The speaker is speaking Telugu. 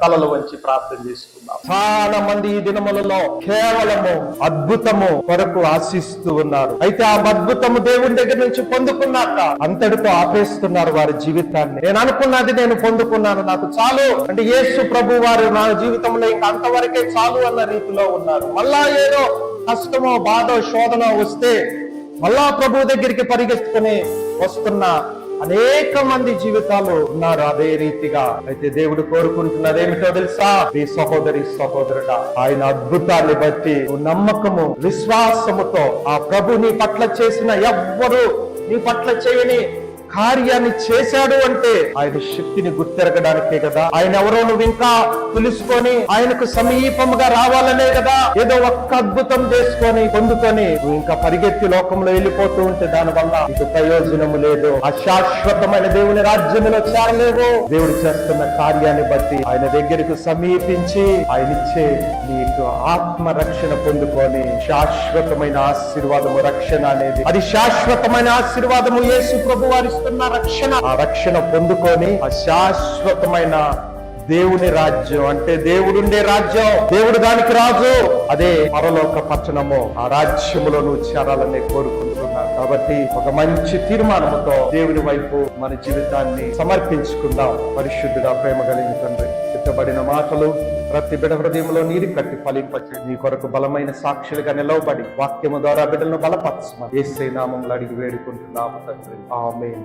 తలలు వంచి ప్రార్థన చేసుకుందాం. చాలా మంది ఈ దినములలో కేవలము అద్భుతము కొరకు ఆశిస్తూ ఉన్నారు. అయితే ఆ అద్భుతము దేవుని దగ్గర నుంచి పొందుకున్నాక అంతటితో ఆపేస్తున్నారు వారి జీవితాన్ని. నేను అనుకున్నది నేను పొందుకున్నాను, నాకు చాలు అంటే యేసు ప్రభు వారు నా జీవితంలో ఇంకా అంతవరకే చాలు అన్న రీతిలో ఉన్నారు. మళ్ళా ఏదో కష్టమో బాధో శోధన వస్తే మళ్ళా ప్రభు దగ్గరికి పరిగెత్తుకుని వస్తున్న అనేక మంది జీవితాలు ఉన్నారు అదే రీతిగా. అయితే దేవుడు కోరుకుంటున్నది ఏమిటో తెలుసా? నీ సహోదరి సహోదరుడా, ఆయన అద్భుతాన్ని బట్టి నమ్మకము విశ్వాసముతో ఆ ప్రభు నీ పట్ల చేసిన ఎవ్వరు నీ పట్ల చేయని కార్యాన్ని చేశాడు అంటే ఆయన శక్తిని గుర్తెరగడానికే కదా. ఆయన ఎవరో నువ్వు ఇంకా తెలుసుకొని ఆయనకు సమీపముగా రావాలనే కదా. ఏదో ఒక్క అద్భుతం చేసుకొని పొందుకొని నువ్వు ఇంకా పరిగెత్తి లోకంలో వెళ్ళిపోతూ ఉంటే దానివల్ల నీకు ప్రయోజనము లేదు. అశాశ్వతమైన దేవుని రాజ్యంలో చేరలేవు. దేవుడు చేస్తున్న కార్యాన్ని బట్టి ఆయన దగ్గరకు సమీపించి ఆయన ఇచ్చే నీకు ఆత్మ రక్షణ పొందుకొని శాశ్వతమైన ఆశీర్వాదము రక్షణ అనేది, అది శాశ్వతమైన ఆశీర్వాదము. యేసు ప్రభు వారి రక్షణ, ఆ రక్షణ పొందుకొని ఆ శాశ్వతమైన దేవుని రాజ్యం అంటే దేవుడుండే రాజ్యం, దేవుడు దానికి రాజు, అదే పరలోక పట్టణము. ఆ రాజ్యములో నువ్వు చేరాలని కోరుకుంటున్నాను. కాబట్టి ఒక మంచి తీర్మానముతో దేవుని వైపు మన జీవితాన్ని సమర్పించుకుందాం. పరిశుద్ధుడా, ప్రేమ కలిగిన తండ్రి, చెప్పబడిన మాటలు ప్రతి బిడ్డ హృదయంలో నీరు కట్టి ఫలింపచేయండి. నీ కొరకు బలమైన సాక్షులుగా నిలవబడి వాక్యము ద్వారా బిడ్డలను బలపరచమని యేసయ్య నామములో అడిగి వేడుకుంటున్నాము తండ్రి. ఆమేన్.